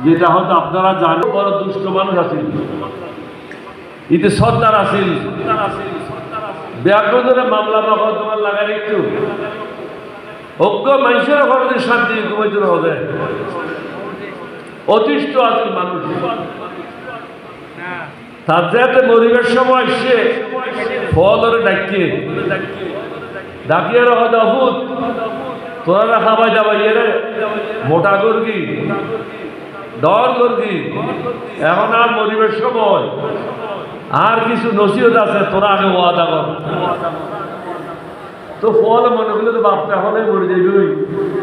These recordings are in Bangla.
যেটা হয়তো আপনারা জানেন, বড় দুষ্ট মানুষ আছেন, ইতি সর্দার আছেন, ব্যাপকদের মামলা তোমার লাগার একটু অজ্ঞ মানুষের ঘরে শান্তি ঘুমাইতে হবে, অতিষ্ঠ আছেন মানুষ। তার যাতে মরিবের সময় সে ফলরে ডাকিয়ে হয়তো অভূত তোরা খাবাই যাবাই এরে মোটা করবি ডর করবি। এখন আর মরিবের সময় আর কিছু নসিহত আছে, তোরা আগে ওয়াদা কর। তো ফল মনে করলে তো বাপটা হলে মরে যাবি,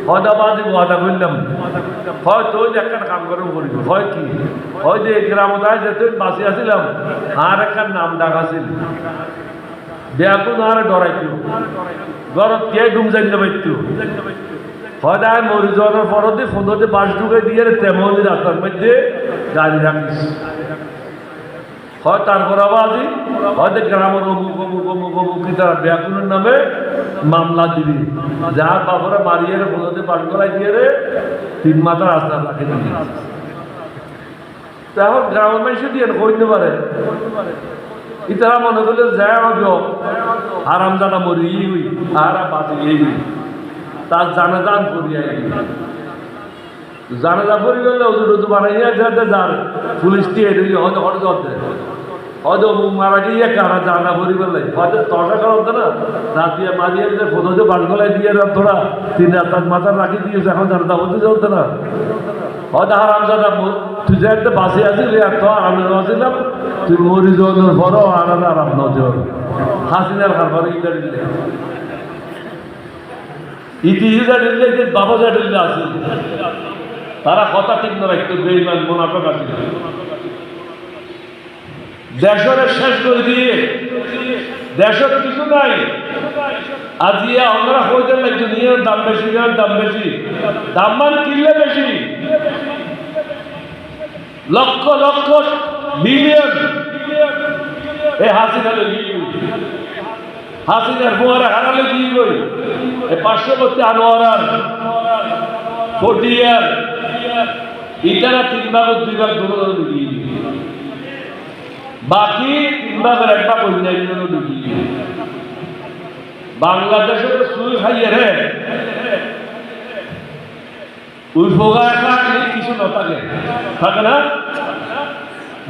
হয়তো বাদে ওয়াদা করলাম, হয়তো ওই একটা কাম করে করিব, হয় কি হয় যে গ্রামত আছে তুই বাঁচি আসিলাম আর একটা নাম ডাক আছিল বেয়াকুন আর ডরাইত ঘরত কে ডুম যাই পাইত, হয়তো আর মরি যাওয়ার পরতে ফোনতে বাস ঢুকে দিয়ে তেমনি রাস্তার মধ্যে গাড়ি রাখিস, হয় তারপর আবার আজি হয়তো গ্রামের অমুক অমুক অমুক অমুক তারা ব্যাকুনের নামে মামলা দিবি, যার বাপরে মারিয়ে ফোনতে বাস করাই দিয়ে 3 মাথা রাস্তা রাখে দিবি। এখন গ্রামের মানুষ দিয়ে হইতে পারে ইতারা মনে করলে যায় আরাম জানা মরি হই আর বাঁচি তার জানাজান করিয়া জানাজা পরি গেলে ওজু বানাইয়া যাতে যার পুলিশ দিয়ে হয়তো হঠাৎ হয়তো মারা গিয়ে কারা জানা পরি গেলে হয়তো তসা করা না রাতিয়ে মারিয়ে ফোনতে বাস গলায় দিয়ে তোরা 3 মাথা রাখি দিয়েছে, এখন জানাজা হতে চলতে না, হয়তো আরাম জানা তুই যে একটা বাসে আসিলি আর তো আরামে আসিলাম তুই মরি যাওয়ার পরও আরাম আরাম নজর হাসিনার কারবার ইটা দিলে ইতিহিজা দিলে যে বাবা যা দিলে আসিল তারা কথা ঠিক না রাখতো, বেঈমান মুনাফিক আছিল। দেশের শেষ করে দিয়ে দেশের কিছু নাই আজিয়া আমরা হইতে লাগছে নিয়ে দাম বেশি দাম বেশি দাম মান কিনলে বেশি লক্ষ লক্ষ মিলিয়ন এই হাসিনা হাসিনার বুয়ারে হারালে কি কই এই পার্শ্ববর্তী আনোয়ারার ফটিয়ার ইটারা 3 ভাগের 2 ভাগ দূরে ঢুকি, বাকি 3 ভাগের 1 ভাগ অন্যান্য ঢুকি। বাংলাদেশের সুই খাইয়ে রে ওই ফোগা একটা কিছু না থাকে না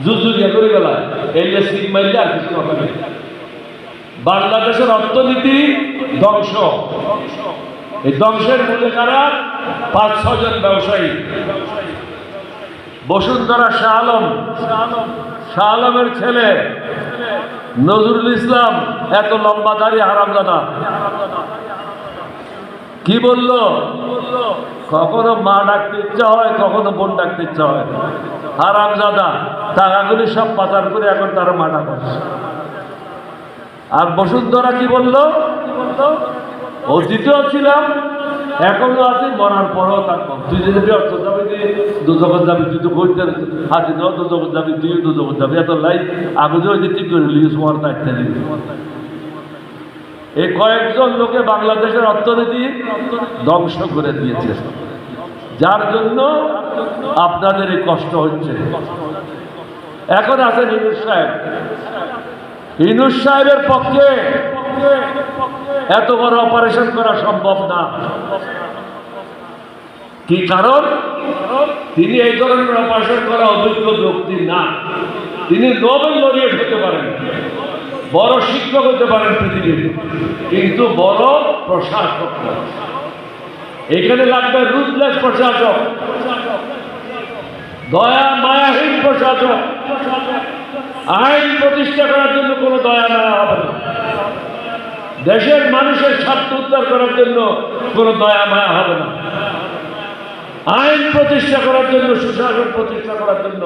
জুজুরিয়া করে গেল এই যে সিট মাইলে আর কিছু না থাকে। বাংলাদেশের অর্থনীতি ধ্বংস, এই ধ্বংসের মূলে কারা 5-6 জন ব্যবসায়ী। বসুন্ধরা শাহ আলমের ছেলে নজরুল ইসলাম এত লম্বা দাড়ি হারামজাদা কি বলল, কখনো মা ডাকতে ইচ্ছা হয় কখনো বোন ডাকতে ইচ্ছা হয়, হারামজাদা টাকাগুলি সব পাচার করে এখন তারা মা ডাক। আর বসুন্ধরা কি বলল, অতীতেও ছিলাম এখনো আছি মরার পরও থাকবো, তুই যদি অর্থ যাবি দুজগৎ যাবি, তুই তো করতে হাসি দাও দুজগৎ যাবি, তুই দুজগৎ যাবি, এত লাইফ আগুনে ওই যে ঠিক করে লিস মর থাকতে দিবি। এই কয়েকজন লোকে বাংলাদেশের অর্থনীতি ধ্বংস করে দিয়েছে, যার জন্য আপনাদের এই কষ্ট হচ্ছে। এখন আছেন ইনুস সাহেবের পক্ষে এত বড় অপারেশন করা সম্ভব না। কি কারণ? তিনি এই ধরনের অপারেশন করা অভিজ্ঞ ব্যক্তি না। তিনি নোবেল লরিয়েট হতে পারেন, বড় শিক্ষক হতে পারেন পৃথিবীর, কিন্তু বড় প্রশাসক। এখানে লাগবে রুথলেস প্রশাসক, দয়া মায়াহীন প্রশাসক। আইন প্রতিষ্ঠা করার জন্য কোনো দয়া মায়া হবে না, দেশের মানুষের স্বার্থ উদ্ধার করার জন্য কোনো দয়া মায়া হবে না, আইন প্রতিষ্ঠা করার জন্য, সুশাসন প্রতিষ্ঠা করার জন্য,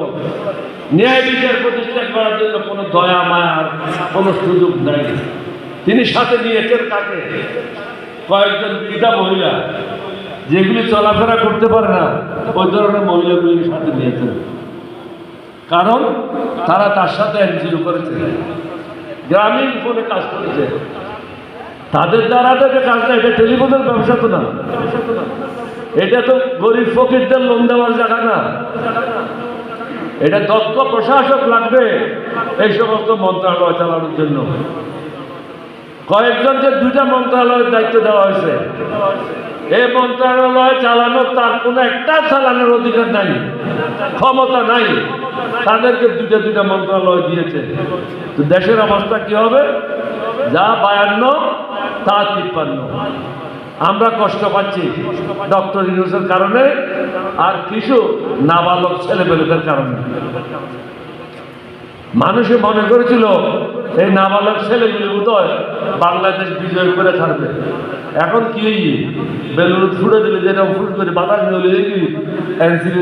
ন্যায় বিচার প্রতিষ্ঠা করার জন্য কোনো দয়া মায়ার কোনো সুযোগ নেই। তিনি সাথে নিয়েছেন কাকে? কয়েকজন বৃদ্ধা মহিলা, যেগুলি চলাফেরা করতে পারে না, ওই ধরনের মহিলাগুলির সাথে নিয়েছেন। কারণ তারা তার সাথে এনজিও করেছে, গ্রামীণ ফোনে কাজ করেছে, তাদের দ্বারা যে কাজটা, এটা টেলিফোনের ব্যবসা তো না, এটা তো গরিব ফকিরদের লোন দেওয়ার জায়গা না। এটা দক্ষ প্রশাসক লাগবে এই সমস্ত মন্ত্রণালয় চালানোর জন্য। কয়েকজনকে 2টা মন্ত্রণালয়ের দায়িত্ব দেওয়া হয়েছে। এই মন্ত্রণালয় চালানোর তার কোনো একটা চালানোর অধিকার নাই, ক্ষমতা নাই, তাদেরকে 2টা মন্ত্রণালয় দিয়েছে। তো দেশের অবস্থা কি হবে? যা 52 তা 53। আমরা কষ্ট পাচ্ছি ডক্টর ইউনূসের কারণে আর কিছু নাবালক ছেলেপেলেদের কারণে। মানুষে মনে করেছিল এই নাবালক ছেলেগুলি বোধহয় বাংলাদেশ বিজয় করে ছাড়বে। এখন কি বেলুন ফুটে দিলে যেরকম ফুট করে বাতাস নিয়ে এনসিপি